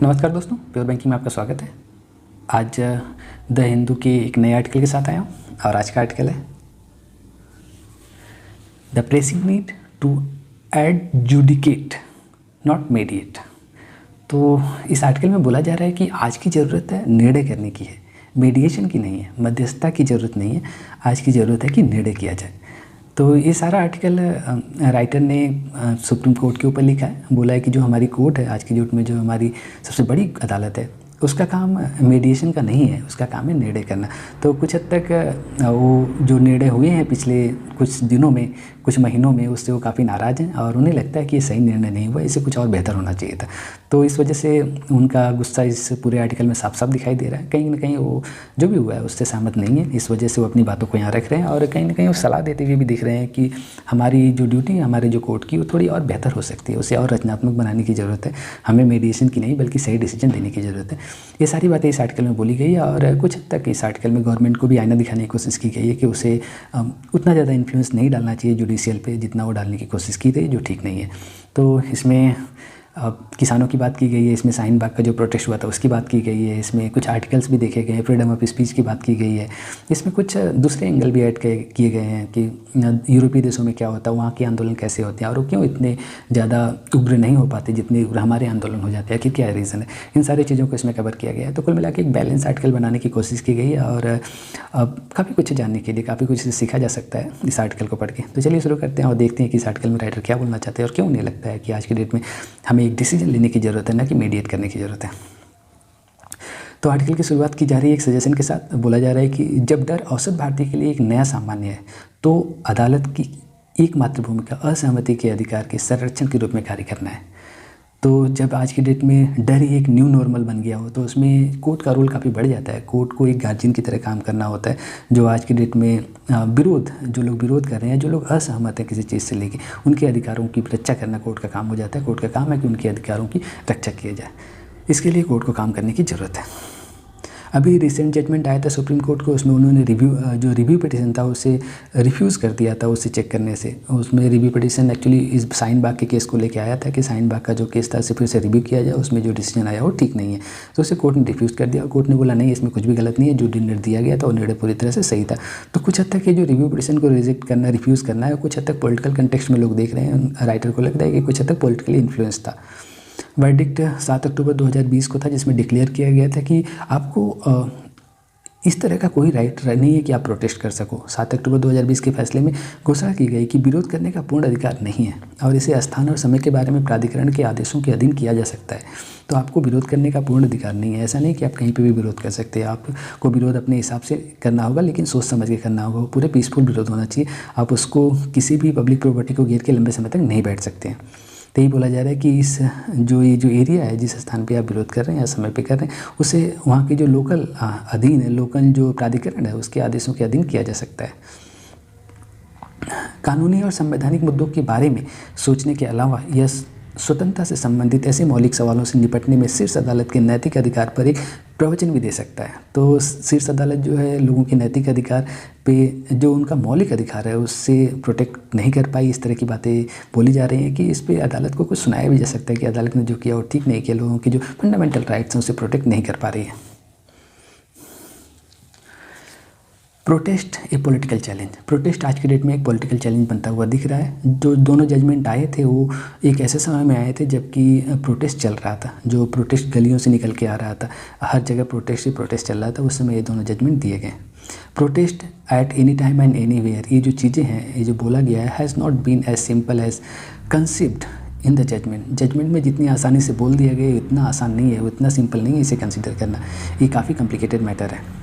नमस्कार दोस्तों, pure banking में आपका स्वागत है। आज द हिंदू के एक नए आर्टिकल के साथ आया हूँ और आज का आर्टिकल है the pressing need to adjudicate not mediate. तो इस आर्टिकल में बोला जा रहा है कि आज की ज़रूरत है निर्णय करने की है, मीडिएशन की नहीं है, मध्यस्थता की ज़रूरत नहीं है। आज की ज़रूरत है कि निर्णय किया जाए। तो ये सारा आर्टिकल राइटर ने सुप्रीम कोर्ट के ऊपर लिखा है। बोला है कि जो हमारी कोर्ट है आज की डेट में, जो हमारी सबसे बड़ी अदालत है, उसका काम मीडिएशन का नहीं है, उसका काम है निर्णय करना। तो कुछ हद तक वो जो निर्णय हुए हैं पिछले कुछ दिनों में, कुछ महीनों में, उससे वो काफ़ी नाराज़ हैं और उन्हें लगता है कि ये सही निर्णय नहीं हुआ, इसे कुछ और बेहतर होना चाहिए था। तो इस वजह से उनका गुस्सा इस पूरे आर्टिकल में साफ साफ दिखाई दे रहा है। कहीं ना कहीं वो जो भी हुआ है उससे सहमत नहीं है, इस वजह से वो अपनी बातों को यहाँ रख रहे हैं और कहीं ना कहीं वो सलाह देते हुए भी दिख रहे हैं कि हमारी जो ड्यूटी है, हमारे जो कोर्ट की, वो थोड़ी और बेहतर हो सकती है, उसे और रचनात्मक बनाने की ज़रूरत है। हमें मीडिएशन की नहीं बल्कि सही डिसीजन देने की ज़रूरत है। ये सारी बातें इस आर्टिकल में बोली गई है और कुछ हद तक इस आर्टिकल में गवर्नमेंट को भी आईना दिखाने की कोशिश की गई है कि उसे उतना ज़्यादा इन्फ्लुएंस नहीं डालना चाहिए जुडिशियल पे जितना वो डालने की कोशिश की गई, जो ठीक नहीं है। तो इसमें किसानों की बात की गई है, इसमें शाहीन बाग का जो प्रोटेस्ट हुआ था उसकी बात की गई है, इसमें कुछ आर्टिकल्स भी देखे गए हैं, फ्रीडम ऑफ स्पीच की बात की गई है, इसमें कुछ दूसरे एंगल भी ऐड किए गए हैं कि यूरोपीय देशों में क्या होता है, वहाँ के आंदोलन कैसे होते हैं और वो क्यों इतने ज़्यादा उग्र नहीं हो पाते जितने उग्र हमारे आंदोलन हो जाते हैं, कि क्या रीज़न है। इन सारी चीज़ों को इसमें कवर किया गया है। तो कुल मिला के एक बैलेंस आर्टिकल बनाने की कोशिश की गई है और काफ़ी कुछ जानने के लिए, काफ़ी कुछ सीखा जा सकता है इस आर्टिकल को पढ़ के। तो चलिए शुरू करते हैं और देखते हैं कि इस आर्टिकल में राइटर क्या बोलना चाहते हैं और क्यों उन्हें लगता है कि आज की डेट में हमें एक डिसीजन लेने की ज़रूरत है, ना कि मीडिएट करने की ज़रूरत है। तो आर्टिकल की शुरुआत की जा रही है एक सजेशन के साथ। बोला जा रहा है कि जब डर औसत भारतीय के लिए एक नया सामान्य है तो अदालत की एकमात्र भूमिका असहमति के अधिकार के संरक्षण के रूप में कार्य करना है। तो जब आज की डेट में डर ही एक न्यू नॉर्मल बन गया हो तो उसमें कोर्ट का रोल काफ़ी बढ़ जाता है। कोर्ट को एक गार्जियन की तरह काम करना होता है। जो आज की डेट में जो लोग विरोध कर रहे हैं, जो लोग असहमत हैं किसी चीज़ से लेके, उनके अधिकारों की रक्षा करना कोर्ट का काम हो जाता है। कोर्ट का काम है कि उनके अधिकारों की रक्षा किया जाए। इसके लिए कोर्ट को काम करने की ज़रूरत है। अभी रिसेंट जजमेंट आया था सुप्रीम कोर्ट को, उसमें उन्होंने रिव्यू पिटिशन था उसे रिफ्यूज़ कर दिया था उसे चेक करने से। उसमें रिव्यू पिटिशन एक्चुअली इस शाहीन बाग के केस को लेके आया था कि शाहीन बाग का जो केस था उसे फिर से रिव्यू किया जाए, उसमें जो डिसीजन आया वो ठीक नहीं है। तो उसे कोर्ट ने रिफ्यूज़ कर दिया और कोर्ट ने बोला नहीं, इसमें कुछ भी गलत नहीं है, जो निर्णय दिया गया था वो निर्णय पूरी तरह से सही था। तो कुछ हद तक ये जो रिव्यू पिटिशन को रिजेक्ट करना, रिफ्यूज़ करना है, कुछ हद तक पॉलिटिकल कंटेक्स्ट में लोग देख रहे हैं। राइटर को लगता है कि कुछ हद तक पॉलिटिकली इन्फ्लुएंस था। वर्डिक्ट 7 अक्टूबर 2020 को था, जिसमें डिक्लेयर किया गया था कि आपको इस तरह का कोई राइट नहीं है कि आप प्रोटेस्ट कर सको। 7 अक्टूबर 2020 के फैसले में घोषणा की गई कि विरोध करने का पूर्ण अधिकार नहीं है और इसे स्थान और समय के बारे में प्राधिकरण के आदेशों के अधीन किया जा सकता है। तो आपको विरोध करने का पूर्ण अधिकार नहीं है। ऐसा नहीं कि आप कहीं पे भी विरोध कर सकते हैं। आपको विरोध अपने हिसाब से करना होगा, लेकिन सोच समझ के करना होगा। पूरे पीसफुल विरोध होना चाहिए। आप उसको किसी भी पब्लिक प्रॉपर्टी को घेर के लंबे समय तक नहीं बैठ सकते हैं। तो यही बोला जा रहा है कि ये जो एरिया है, जिस स्थान पे आप विरोध कर रहे हैं या समय पे कर रहे हैं, उसे वहाँ के जो लोकल अधीन है, लोकल जो प्राधिकरण है, उसके आदेशों के अधीन किया जा सकता है। कानूनी और संवैधानिक मुद्दों के बारे में सोचने के अलावा यह स्वतंत्रता से संबंधित ऐसे मौलिक सवालों से निपटने में शीर्ष अदालत के नैतिक अधिकार पर एक प्रवचन भी दे सकता है। तो शीर्ष अदालत जो है लोगों के नैतिक अधिकार पे, जो उनका मौलिक अधिकार है, उससे प्रोटेक्ट नहीं कर पाई। इस तरह की बातें बोली जा रही हैं कि इस पर अदालत को कुछ सुनाया भी जा सकता है कि अदालत ने जो किया वो ठीक नहीं किया, लोगों की जो फंडामेंटल राइट्स हैं उसे प्रोटेक्ट नहीं कर पा रही है। प्रोटेस्ट ए पॉलिटिकल चैलेंज। प्रोटेस्ट आज की डेट में एक पॉलिटिकल चैलेंज बनता हुआ दिख रहा है। जो दोनों जजमेंट आए थे वो एक ऐसे समय में आए थे जबकि प्रोटेस्ट चल रहा था, जो प्रोटेस्ट गलियों से निकल के आ रहा था, हर जगह प्रोटेस्ट ही प्रोटेस्ट चल रहा था। उस समय ये दोनों जजमेंट दिए गए। Protest at any time and anywhere, ये जो चीज़ें हैं, ये जो बोला गया है, has not been as simple as conceived in the judgement. Judgement में जितनी आसानी से बोल दिया गया इतना आसान नहीं है, वो इतना सिंपल नहीं है इसे कंसिडर करना। ये काफ़ी कॉम्प्लिकेटेड मैटर है।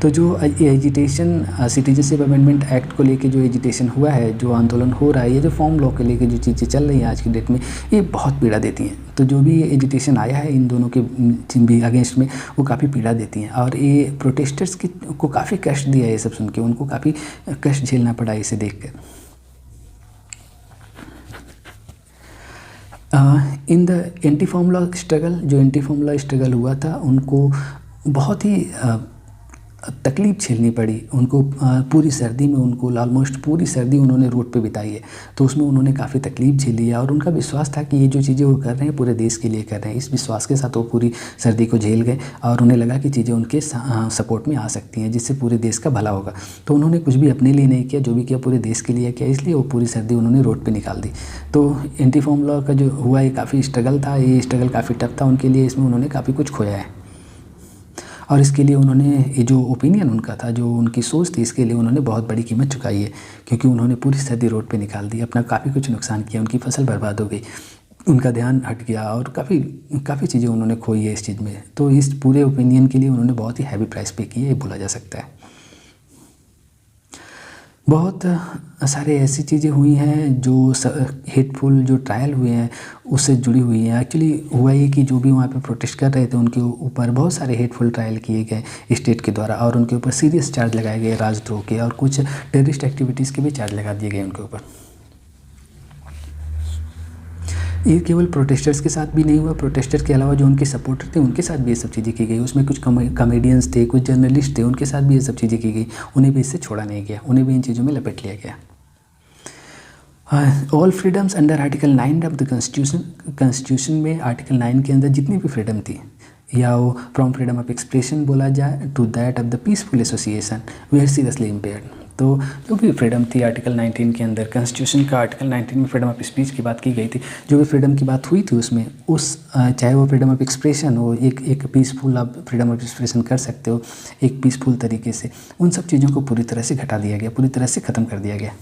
तो जो एजिटेशन, सिटीजनशिप अमेंडमेंट एक्ट को लेके जो एजिटेशन हुआ है, जो आंदोलन हो रहा है, ये जो फॉर्म लॉ के लेके जो चीज़ें चल रही हैं आज की डेट में, ये बहुत पीड़ा देती हैं। तो जो भी एजिटेशन आया है इन दोनों के भी अगेंस्ट में, वो काफ़ी पीड़ा देती हैं और ये प्रोटेस्टर्स को काफ़ी कष्ट दिया है। ये सब सुन के उनको काफ़ी कष्ट झेलना पड़ा इसे देख कर। In the anti form law struggle, जो एंटी फॉर्म लॉ स्ट्रगल हुआ था, उनको बहुत ही तकलीफ़ झेलनी पड़ी उनको। पूरी सर्दी में उनको ऑलमोस्ट पूरी सर्दी उन्होंने रोड पे बिताई है, तो उसमें उन्होंने काफ़ी तकलीफ़ झेली है और उनका विश्वास था कि ये जो चीज़ें वो कर रहे हैं पूरे देश के लिए कर रहे हैं। इस विश्वास के साथ वो पूरी सर्दी को झेल गए और उन्हें लगा कि चीज़ें उनके सपोर्ट में आ सकती हैं, जिससे पूरे देश का भला होगा। तो उन्होंने कुछ भी अपने लिए नहीं किया, जो भी किया पूरे देश के लिए किया, इसलिए वो पूरी सर्दी उन्होंने रोड पर निकाल दी। तो एंटी फॉर्म लॉ का जो हुआ ये काफ़ी स्ट्रगल था, ये स्ट्रगल काफ़ी टफ था उनके लिए, इसमें उन्होंने काफ़ी कुछ खोया है और इसके लिए उन्होंने ये जो ओपिनियन उनका था, जो उनकी सोच थी, इसके लिए उन्होंने बहुत बड़ी कीमत चुकाई है, क्योंकि उन्होंने पूरी सर्दी रोड पे निकाल दी, अपना काफ़ी कुछ नुकसान किया, उनकी फसल बर्बाद हो गई, उनका ध्यान हट गया और काफ़ी चीज़ें उन्होंने खोई है इस चीज़ में। तो इस पूरे ओपिनियन के लिए उन्होंने बहुत ही हैवी प्राइस पे की है, ये बोला जा सकता है। बहुत सारे ऐसी चीज़ें हुई हैं जो हेटफुल जो ट्रायल हुए हैं उससे जुड़ी हुई हैं। एक्चुअली हुआ ये कि जो भी वहाँ पे प्रोटेस्ट कर रहे थे उनके ऊपर बहुत सारे हेटफुल ट्रायल किए गए स्टेट के द्वारा और उनके ऊपर सीरियस चार्ज लगाए गए राजद्रोह के, और कुछ टेररिस्ट एक्टिविटीज़ के भी चार्ज लगा दिए गए उनके ऊपर। ये केवल प्रोटेस्टर्स के साथ भी नहीं हुआ, प्रोटेस्टर के अलावा जो उनके सपोर्टर थे उनके साथ भी ये सब चीज़ें की गई। उसमें कुछ कॉमेडियंस थे, कुछ जर्नलिस्ट थे, उनके साथ भी ये सब चीज़ें की गई। उन्हें भी इससे छोड़ा नहीं गया, उन्हें भी इन चीज़ों में लपेट लिया गया। All freedoms under article 9 of the constitution में आर्टिकल 9 के अंदर जितनी भी फ्रीडम थी, या वो फ्रॉम फ्रीडम ऑफ एक्सप्रेशन बोला जाए to that of the peaceful association we are seriously impaired. तो जो भी फ्रीडम थी आर्टिकल 19 के अंदर, कॉन्स्टिट्यूशन का आर्टिकल 19 में फ्रीडम ऑफ स्पीच की बात की गई थी, जो भी फ्रीडम की बात हुई थी उसमें चाहे वो फ्रीडम ऑफ एक्सप्रेशन हो, एक पीसफुल आप फ्रीडम ऑफ एक्सप्रेशन कर सकते हो एक पीसफुल तरीके से, उन सब चीज़ों को पूरी तरह से घटा दिया गया, पूरी तरह से ख़त्म कर दिया गया।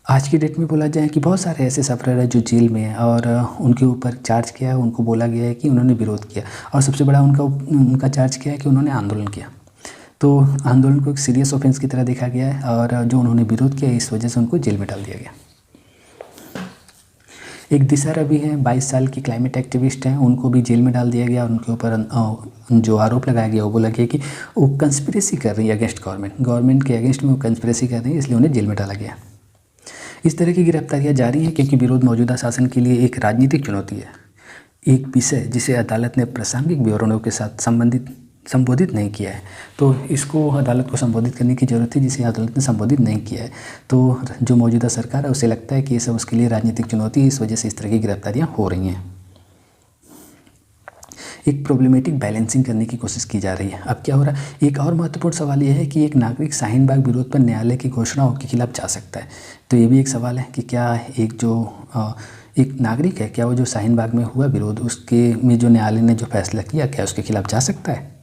आज की डेट में बोला जाए कि बहुत सारे ऐसे सफरर हैं जो जेल में हैं और उनके ऊपर चार्ज किया है, उनको बोला गया है कि उन्होंने विरोध किया, और सबसे बड़ा उनका चार्ज किया है कि उन्होंने आंदोलन किया। तो आंदोलन को एक सीरियस ऑफेंस की तरह देखा गया है और जो उन्होंने विरोध किया इस वजह से उनको जेल में डाल दिया गया। एक दिशा रवि हैं, 22 साल की क्लाइमेट एक्टिविस्ट हैं, उनको भी जेल में डाल दिया गया और उनके ऊपर जो आरोप लगाया गया वो बोला गया कि वो कंस्पिरेसी कर रही है अगेंस्ट गवर्नमेंट के अगेंस्ट में वो कंस्पिरेसी कर रही है, इसलिए उन्हें जेल में डाला गया। इस तरह की गिरफ्तारियां जारी हैं क्योंकि विरोध मौजूदा शासन के लिए एक राजनीतिक चुनौती है, एक विषय जिसे अदालत ने प्रासंगिक विवरणों के साथ संबोधित नहीं किया है। तो इसको अदालत को संबोधित करने की ज़रूरत थी, जिसे अदालत ने संबोधित नहीं किया है। तो जो मौजूदा सरकार है उसे लगता है कि ये सब उसके लिए राजनीतिक चुनौती है, इस वजह से इस तरह की गिरफ्तारियाँ हो रही हैं। एक प्रॉब्लमेटिक बैलेंसिंग करने की कोशिश की जा रही है। अब क्या हो रहा है, एक और महत्वपूर्ण सवाल यह है कि एक नागरिक शाहीन बाग विरोध पर न्यायालय की घोषणाओं के खिलाफ जा सकता है। तो ये भी एक सवाल है कि क्या एक नागरिक है, क्या वो जो शाहीन बाग में हुआ विरोध उसके में जो न्यायालय ने जो फैसला किया, क्या उसके खिलाफ जा सकता है।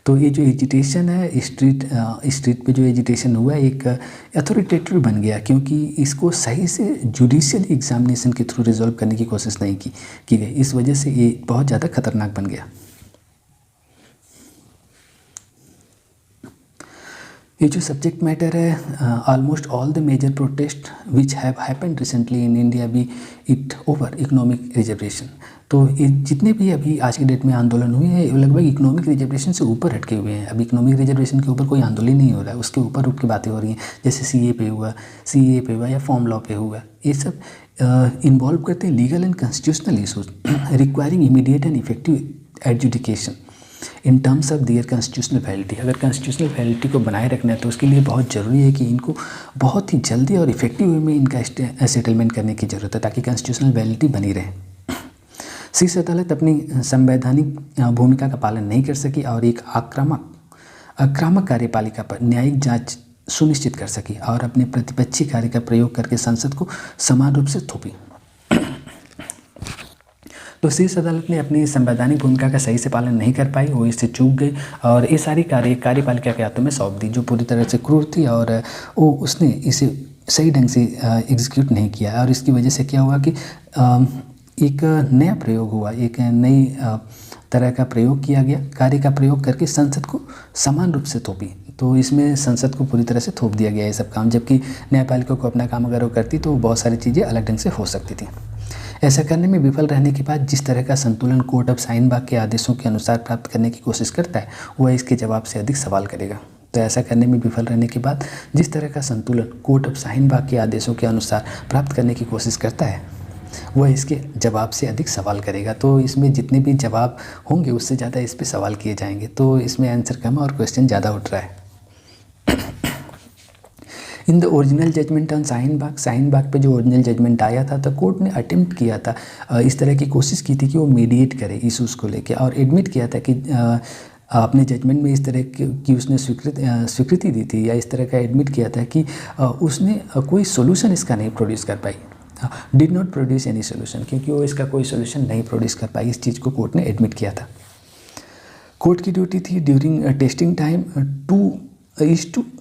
तो ये जो एजिटेशन है स्ट्रीट पे जो एजिटेशन हुआ एक अथॉरिटेटिव बन गया, क्योंकि इसको सही से जुडिशियल एग्जामिनेशन के थ्रू रिजॉल्व करने की कोशिश नहीं की गई। इस वजह से ये बहुत ज़्यादा खतरनाक बन गया। ये जो सब्जेक्ट मैटर है, almost all the major protest which have happened recently in India be it over economic reservation. तो ये जितने भी अभी आज की डेट में आंदोलन हुए हैं लगभग इकोनॉमिक रिजर्वेशन से ऊपर हटके हुए हैं। अभी इकोनॉमिक रिजर्वेशन के ऊपर कोई आंदोलन नहीं हो रहा है, उसके ऊपर उठ के बातें हो रही हैं, जैसे सीए पे हुआ या फॉर्म लॉ पे हुआ। ये सब इन्वॉल्व करते हैं legal and constitutional issues requiring immediate and effective adjudication in terms of their constitutional validity. अगर कॉन्स्टिट्यूशनल वैलिडिटी को बनाए रखना है तो उसके लिए बहुत ज़रूरी है कि इनको बहुत ही जल्दी और इफेक्टिव वे में इनका सेटलमेंट करने की ज़रूरत है, ताकि कॉन्स्टिट्यूशनल वैलिडिटी बनी रहे। शीर्ष अदालत अपनी संवैधानिक भूमिका का पालन नहीं कर सकी और एक आक्रामक कार्यपालिका पर न्यायिक जांच सुनिश्चित कर सकी और अपने प्रतिपक्षी कार्य का प्रयोग करके संसद को समान रूप से थोपी। तो शीर्ष अदालत ने अपनी संवैधानिक भूमिका का सही से पालन नहीं कर पाई, वो इससे चूक गई और ये सारी कार्यपालिका के हाथों में सौंप दी, जो पूरी तरह से क्रूर थी और वो उसने इसे सही ढंग से एग्जीक्यूट नहीं किया। और इसकी वजह से क्या हुआ कि एक नया प्रयोग हुआ, एक नई तरह का प्रयोग किया गया, कार्य का प्रयोग करके संसद को समान रूप से थोपी। तो इसमें संसद को पूरी तरह से थोप दिया गया ये सब काम, जबकि न्यायपालिका को अपना काम अगर वो करती तो बहुत सारी चीज़ें अलग ढंग से हो सकती थी। ऐसा करने में विफल रहने के बाद जिस तरह का संतुलन कोर्ट ऑफ शाहीन बाग के आदेशों के अनुसार प्राप्त करने की कोशिश करता है, वह इसके जवाब से अधिक सवाल करेगा। तो ऐसा करने में विफल रहने के बाद जिस तरह का संतुलन कोर्ट ऑफ शाहीन बाग के आदेशों के अनुसार प्राप्त करने की कोशिश करता है, वह इसके जवाब से अधिक सवाल करेगा। तो इसमें जितने भी जवाब होंगे उससे ज़्यादा इस पे सवाल किए जाएंगे, तो इसमें आंसर कम है और क्वेश्चन ज़्यादा उठ रहा है। In the original judgment on Shaheen Bagh पे जो ओरिजिनल जजमेंट आया था, तो कोर्ट ने अटेम्प्ट किया था, इस तरह की कोशिश की थी कि वो मीडिएट करे इशूज़ को लेके, और एडमिट किया था कि अपने जजमेंट में इस तरह की उसने स्वीकृति दी थी, या इस तरह का एडमिट किया था कि उसने कोई सोल्यूशन इसका नहीं प्रोड्यूस कर पाई, did not produce any solution, क्योंकि वो इसका कोई सोल्यूशन नहीं प्रोड्यूस कर पाई। इस चीज़ को कोर्ट ने एडमिट किया था। कोर्ट की ड्यूटी थी during testing time to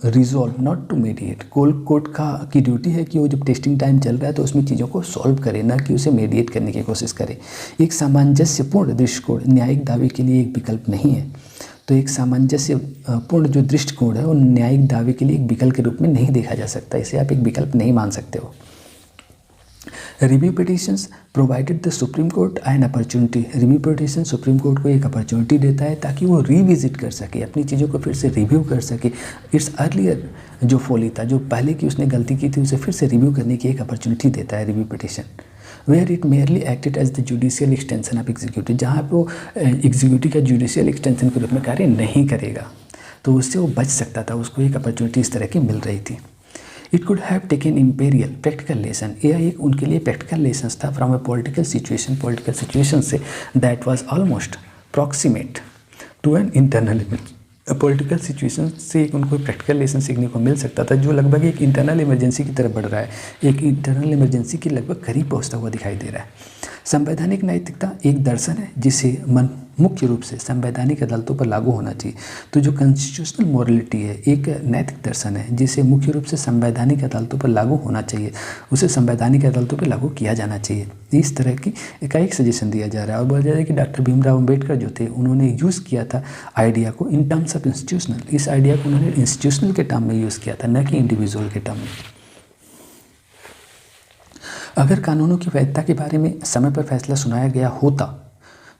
resolve not to mediate. Court की ड्यूटी है कि वो जब टेस्टिंग टाइम चल रहा है तो उसमें चीज़ों को सॉल्व करे, ना कि उसे मीडिएट करने की कोशिश करे। एक सामंजस्यपूर्ण दृष्टिकोण न्यायिक दावे के लिए एक विकल्प नहीं है। तो एक सामंजस्यपूर्ण जो दृष्टिकोण है वो न्यायिक दावे के लिए एक विकल्प के रूप में नहीं देखा जा सकता, इसे आप एक विकल्प नहीं मान सकते हो। Review petitions provided the supreme court an opportunity. Review petition supreme court को एक अपॉर्चुनिटी देता है ताकि वो रिविजिट कर सके, अपनी चीज़ों को फिर से रिव्यू कर सके। इट्स अर्लियर जो फोली था, जो पहले की उसने गलती की थी, उसे फिर से रिव्यू करने की एक अपॉर्चुनिटी देता है review petition. Where it merely acted as the judicial extension of executive, जहाँ पर वो एग्जीक्यूटिव का जुडिशियल एक्सटेंशन के रूप में कार्य नहीं करेगा, तो उससे वो बच सकता था, उसको एक अपॉर्चुनिटी इस तरह की मिल रही थी। It could have taken imperial practical lesson, यह एक उनके लिए प्रैक्टिकल लेसन था फ्रॉम ए पॉलिटिकल सिचुएशन से that was almost proximate to an internal political situation से एक उनको प्रैक्टिकल लेसन सीखने को मिल सकता था, जो लगभग एक इंटरनल इमरजेंसी की तरफ बढ़ रहा है, एक इंटरनल इमरजेंसी के लगभग करीब पहुँचता हुआ दिखाई दे रहा है। संवैधानिक नैतिकता एक दर्शन है जिसे मुख्य रूप से संवैधानिक अदालतों पर लागू होना चाहिए। तो जो कॉन्स्टिट्यूशनल मोरलिटी है एक नैतिक दर्शन है जिसे मुख्य रूप से संवैधानिक अदालतों पर लागू होना चाहिए, उसे संवैधानिक अदालतों पर लागू किया जाना चाहिए। इस तरह की एक सजेशन दिया जा रहा है, और बोला जा रहा है कि डॉक्टर भीमराव अम्बेडकर जो थे उन्होंने यूज़ किया था आइडिया को इन टर्म्स ऑफ इंस्टीट्यूशनल। इस आइडिया को उन्होंने इंस्टीट्यूशनल के टर्म में यूज़ किया था, न कि इंडिविजुअल के टर्म में। अगर कानूनों की वैधता के बारे में समय पर फैसला सुनाया गया होता,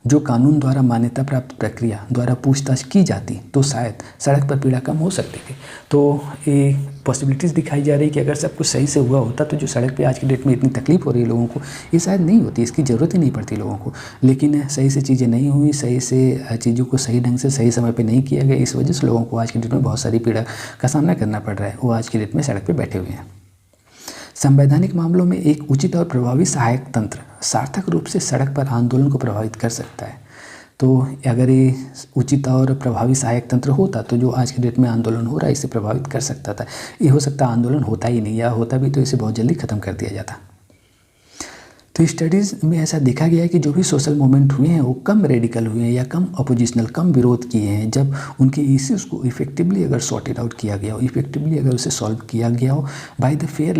जो कानून द्वारा मान्यता प्राप्त प्रक्रिया द्वारा पूछताछ की जाती, तो शायद सड़क पर पीड़ा कम हो सकती थी। तो ये पॉसिबिलिटीज़ दिखाई जा रही कि अगर सब कुछ सही से हुआ होता तो जो सड़क पे आज की डेट में इतनी तकलीफ हो रही है लोगों को, ये शायद नहीं होती, इसकी ज़रूरत ही नहीं पड़ती लोगों को। लेकिन सही से चीज़ें नहीं हुई, सही से चीज़ों को सही ढंग से सही समय पर नहीं किया गया, इस वजह से लोगों को आज की डेट में बहुत सारी पीड़ा का सामना करना पड़ रहा है। वो आज की डेट में सड़क पर बैठे हुए हैं। संवैधानिक मामलों में एक उचित और प्रभावी सहायक तंत्र सार्थक रूप से सड़क पर आंदोलन को प्रभावित कर सकता है। तो अगर ये उचित और प्रभावी सहायक तंत्र होता तो जो आज के डेट में आंदोलन हो रहा है इसे प्रभावित कर सकता था। ये हो सकता आंदोलन होता ही नहीं, या होता भी तो इसे बहुत जल्दी ख़त्म कर दिया जाता। तो स्टडीज़ में ऐसा देखा गया है कि जो भी सोशल मूवमेंट हुए हैं वो कम रेडिकल हुए हैं या कम अपोजिशनल, कम विरोध किए हैं, जब उनके इश्यूज़ को इफेक्टिवली अगर सॉर्टेड आउट किया गया हो, इफेक्टिवली अगर उसे सॉल्व किया गया हो बाय द फेयर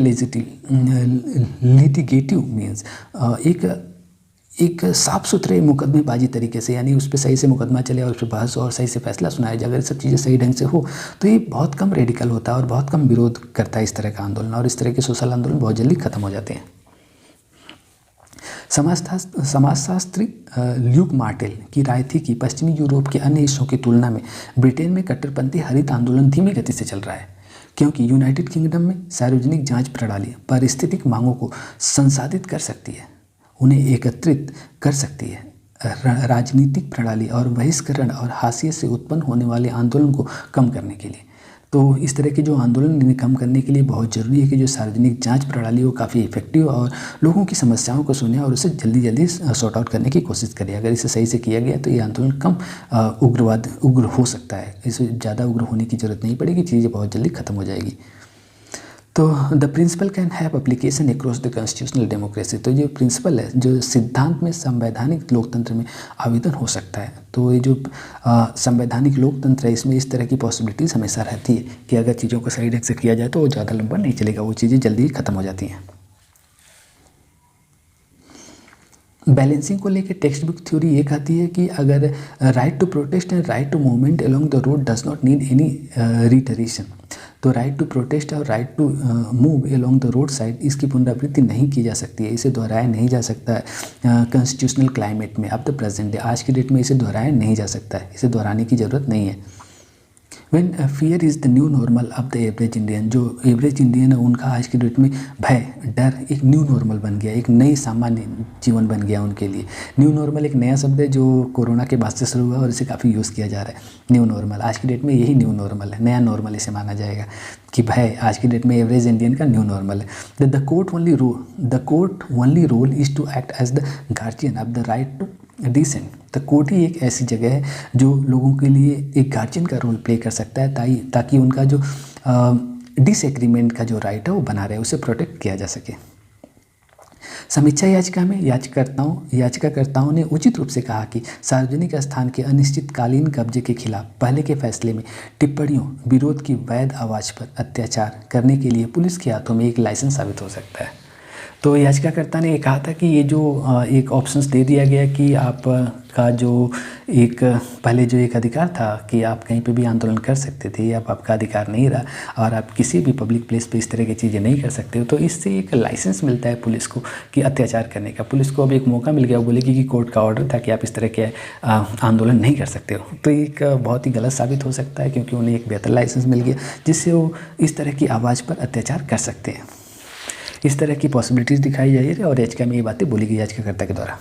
लिटिगेटिव मीन्स, एक साफ सुथरे मुकदमेबाजी तरीके से, यानी उस पर सही से मुकदमा चले और उस पर बहस और सही से फैसला सुनाया जाए, अगर सब चीज़ें सही ढंग से हो तो ये बहुत कम रेडिकल होता है और बहुत कम विरोध करता है इस तरह का आंदोलन, और इस तरह के सोशल आंदोलन बहुत जल्दी खत्म हो जाते हैं। समाजशास्त्री ल्यूक मार्टेल की राय थी कि पश्चिमी यूरोप के अन्य हिस्सों की तुलना में ब्रिटेन में कट्टरपंथी हरित आंदोलन धीमी गति से चल रहा है, क्योंकि यूनाइटेड किंगडम में सार्वजनिक जांच प्रणाली पारिस्थितिक मांगों को संसाधित कर सकती है, उन्हें एकत्रित कर सकती है। राजनीतिक प्रणाली और बहिष्करण और हाशिए से उत्पन्न होने वाले आंदोलन को कम करने के लिए, तो इस तरह के जो आंदोलन इन्हें कम करने के लिए बहुत ज़रूरी है कि जो सार्वजनिक जांच प्रणाली हो काफ़ी इफेक्टिव और लोगों की समस्याओं को सुने और उसे जल्दी जल्दी सॉर्ट आउट करने की कोशिश करे। अगर इसे सही से किया गया तो ये आंदोलन कम उग्र हो सकता है, इसे ज़्यादा उग्र होने की ज़रूरत नहीं पड़ेगी, चीज़ें बहुत जल्दी खत्म हो जाएगी। तो the principle can have application across the constitutional democracy, तो ये प्रिंसिपल है जो सिद्धांत में संवैधानिक लोकतंत्र में आवेदन हो सकता है। तो ये जो संवैधानिक लोकतंत्र है इसमें इस तरह की पॉसिबिलिटीज़ हमेशा रहती है कि अगर चीज़ों को सही ढंग से किया जाए तो वो ज़्यादा लंबा नहीं चलेगा, वो चीज़ें जल्दी ही खत्म हो जाती हैं। बैलेंसिंग को लेकर टेक्स्ट बुक थ्योरी ये कहती है कि अगर right to protest and right to movement along the road does not need any reiteration, तो राइट टू प्रोटेस्ट और right to move along the road side इसकी पुनरावृत्ति नहीं की जा सकती है, इसे दोहराया नहीं जा सकता है कॉन्स्टिट्यूशनल क्लाइमेट में। अब द प्रेजेंट डे, आज की डेट में इसे दोहराया नहीं जा सकता है, इसे दोहराने की ज़रूरत नहीं है। When fear is the new normal of the average Indian, जो एवरेज इंडियन है उनका आज की डेट में भय, डर एक न्यू नॉर्मल बन गया, एक नई सामान्य जीवन बन गया उनके लिए। न्यू नॉर्मल एक नया शब्द है जो कोरोना के बाद से शुरू हुआ और इसे काफ़ी यूज़ किया जा रहा है। न्यू नॉर्मल आज की डेट में यही न्यू नॉर्मल है, नया नॉर्मल इसे माना जाएगा कि भय आज की डेट में एवरेज इंडियन का न्यू नॉर्मल है। The court only role is to act as the guardian of the right to dissent. तो कोर्ट ही एक ऐसी जगह है जो लोगों के लिए एक गार्जियन का रोल प्ले कर सकता है ताकि उनका जो डिसएग्रीमेंट का जो राइट है वो बना रहे, उसे प्रोटेक्ट किया जा सके। समीक्षा याचिका में याचिकाकर्ताओं ने उचित रूप से कहा कि सार्वजनिक स्थान के अनिश्चितकालीन कब्जे के खिलाफ पहले के फैसले में टिप्पणियों विरोध की वैध आवाज़ पर अत्याचार करने के लिए पुलिस के हाथों में एक लाइसेंस साबित हो सकता है। तो याचिकाकर्ता ने ये कहा था कि ये जो एक ऑप्शंस दे दिया गया कि आपका जो एक पहले जो एक अधिकार था कि आप कहीं पे भी आंदोलन कर सकते थे, अब आपका अधिकार नहीं रहा और आप किसी भी पब्लिक प्लेस पे इस तरह की चीज़ें नहीं कर सकते हो। तो इससे एक लाइसेंस मिलता है पुलिस को कि अत्याचार करने का। पुलिस को अब एक मौका मिल गया, वो बोलेगी कि कोर्ट का ऑर्डर था कि आप इस तरह के आंदोलन नहीं कर सकते हो। तो एक बहुत ही गलत साबित हो सकता है क्योंकि उन्हें एक बेहतर लाइसेंस मिल गया जिससे वो इस तरह की आवाज़ पर अत्याचार कर सकते हैं। इस तरह की पॉसिबिलिटीज़ दिखाई जा रही है और याचिका में ये बातें बोली गई याचिकाकर्ता के द्वारा।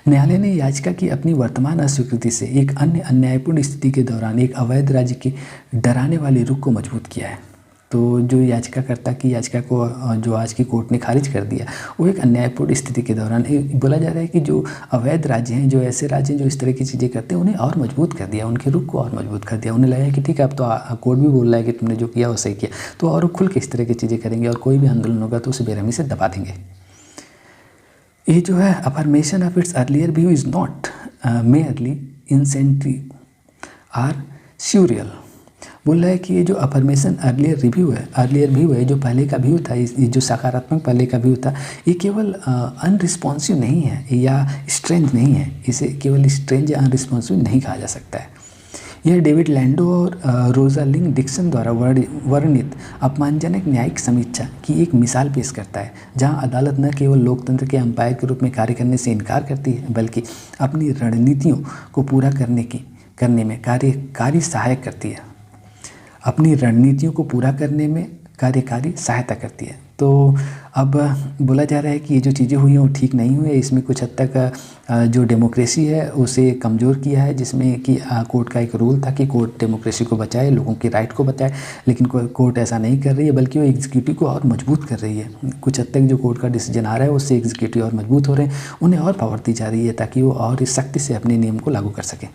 न्यायालय ने याचिका की अपनी वर्तमान अस्वीकृति से एक अन्य अन्यायपूर्ण स्थिति के दौरान एक अवैध राज्य के डराने वाले रुख को मजबूत किया है। तो जो याचिकाकर्ता की याचिका को जो आज की कोर्ट ने खारिज कर दिया, वो एक अन्यायपूर्ण स्थिति के दौरान बोला जा रहा है कि जो अवैध राज्य हैं, जो ऐसे राज्य हैं जो इस तरह की चीज़ें करते हैं, उन्हें और मजबूत कर दिया, उनके रुख को और मजबूत कर दिया। उन्हें लगा कि ठीक है, अब तो कोर्ट भी बोल रहा है कि तुमने जो किया वो सही किया, तो और खुल के इस तरह की चीज़ें करेंगे और कोई भी आंदोलन होगा तो उसे बेरहमी से दबा देंगे। ये जो है affirmation of its earlier view is not merely incentive or surreal. बोल रहा है कि ये जो अफर्मेशन अर्लियर व्यू है, जो पहले का व्यू था, ये जो सकारात्मक पहले का व्यू था, ये केवल अनरिस्पॉन्सिव नहीं है या स्ट्रेंज नहीं है, इसे केवल स्ट्रेंज या अनरिस्पॉन्सिव नहीं कहा जा सकता है। यह डेविड लैंडो और रोजालिंग डिक्सन द्वारा वर्णित अपमानजनक न्यायिक समीक्षा की एक मिसाल पेश करता है, जहां अदालत न केवल लोकतंत्र के अंपायर के रूप में कार्य करने से इनकार करती है बल्कि अपनी रणनीतियों को पूरा करने में कार्यकारी सहायक करती है, अपनी रणनीतियों को पूरा करने में कार्यकारी सहायता करती है। तो अब बोला जा रहा है कि ये जो चीज़ें हुई हैं वो ठीक नहीं हुई है। इसमें कुछ हद तक जो डेमोक्रेसी है उसे कमज़ोर किया है, जिसमें कि कोर्ट का एक रूल था कि कोर्ट डेमोक्रेसी को बचाए, लोगों के राइट को बचाए, लेकिन कोर्ट ऐसा नहीं कर रही है बल्कि वो एग्जीक्यूटिव को और मजबूत कर रही है। कुछ हद तक जो कोर्ट का डिसीजन आ रहा है उससे एग्जीक्यूटिव और मजबूत हो रहे हैं, उन्हें और पावर दी जा रही है ताकि वो और इस सख्ती से अपने नियम को लागू कर सकें।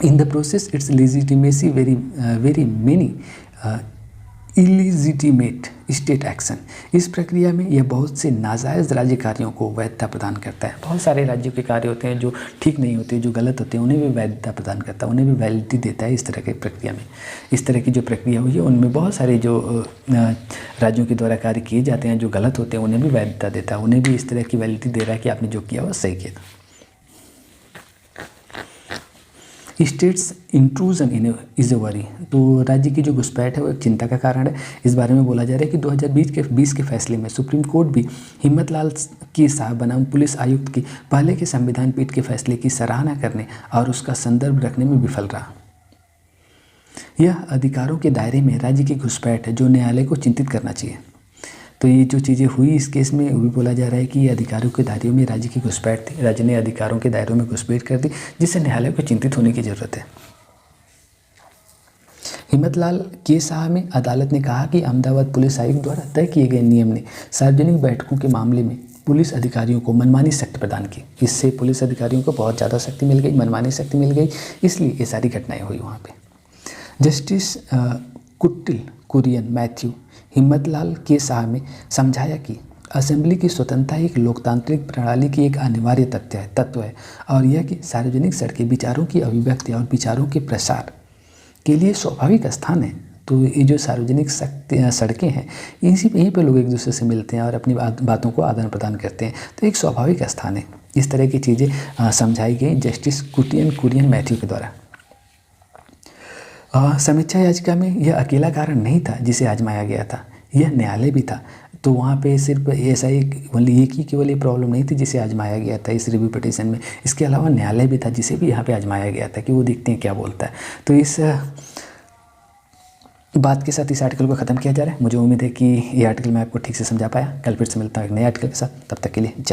In the process, its legitimacy very many illegitimate state action। इस प्रक्रिया में यह बहुत से नाजायज़ राज्य कार्यों को वैधता प्रदान करता है। बहुत सारे राज्यों के कार्य होते हैं जो ठीक नहीं होते, जो गलत होते हैं, उन्हें भी वैधता प्रदान करता है, उन्हें भी वैलिडिटी देता है। इस तरह की प्रक्रिया में, इस तरह की जो प्रक्रिया हुई है उनमें बहुत सारे जो राज्यों के द्वारा कार्य किए जाते हैं जो गलत होते हैं उन्हें भी वैधता देता है, उन्हें भी इस तरह की वैलिडिटी दे रहा है कि आपने जो किया वो सही किया। States intrusion is a worry. तो राज्य की जो घुसपैठ है वो एक चिंता का कारण है। इस बारे में बोला जा रहा है कि 2020 के फैसले में सुप्रीम कोर्ट भी हिम्मत लाल की साहब बनाम पुलिस आयुक्त की पहले के संविधान पीठ के फैसले की सराहना करने और उसका संदर्भ रखने में विफल रहा। यह अधिकारों के दायरे में राज्य की घुसपैठ है जो न्यायालय को चिंतित करना चाहिए। तो ये जो चीज़ें हुई इस केस में वो भी बोला जा रहा है कि ये अधिकारों के दायरे में राज्य की घुसपैठ थी, राज्य ने अधिकारों के दायरों में घुसपैठ कर दी, जिससे न्यायालय को चिंतित होने की जरूरत है। हिम्मत लाल के साहब में अदालत ने कहा कि अहमदाबाद पुलिस आयुक्त द्वारा तय किए गए नियम ने सार्वजनिक बैठकों के मामले में पुलिस अधिकारियों को मनमानी शक्ति प्रदान की। इससे पुलिस अधिकारियों को बहुत ज़्यादा शक्ति मिल गई, मनमानी शक्ति मिल गई, इसलिए ये सारी घटनाएँ हुई वहाँ पर। जस्टिस कुट्टिल कुरियन मैथ्यू हिम्मत लाल के साहब में समझाया कि असेंबली की स्वतंत्रता एक लोकतांत्रिक प्रणाली की एक अनिवार्य तत्व है और यह कि सार्वजनिक सड़कें विचारों की अभिव्यक्ति और विचारों के प्रसार के लिए स्वाभाविक स्थान है। तो ये जो सार्वजनिक सड़कें हैं यहीं पर लोग एक दूसरे से मिलते हैं और अपनी बातों को आदान प्रदान करते हैं, तो एक स्वाभाविक स्थान है। इस तरह की चीज़ें समझाई गई जस्टिस कुरियन मैथ्यू के द्वारा। समीक्षा याचिका में यह अकेला कारण नहीं था जिसे आजमाया गया था, यह न्यायालय भी था तो वहाँ पे सिर्फ ऐसा ही केवल ये प्रॉब्लम नहीं थी जिसे आजमाया गया था इस रिव्यू पिटीशन में, इसके अलावा न्यायालय भी था जिसे भी यहाँ पे आजमाया गया था कि वो देखते हैं क्या बोलता है। तो इस बात के साथ इस आर्टिकल को ख़त्म किया जा रहा है। मुझे उम्मीद है कि ये आर्टिकल मैं आपको ठीक से समझा पाया। कल फिर से मिलता हूँ एक नए आर्टिकल के साथ, तब तक के लिए जय।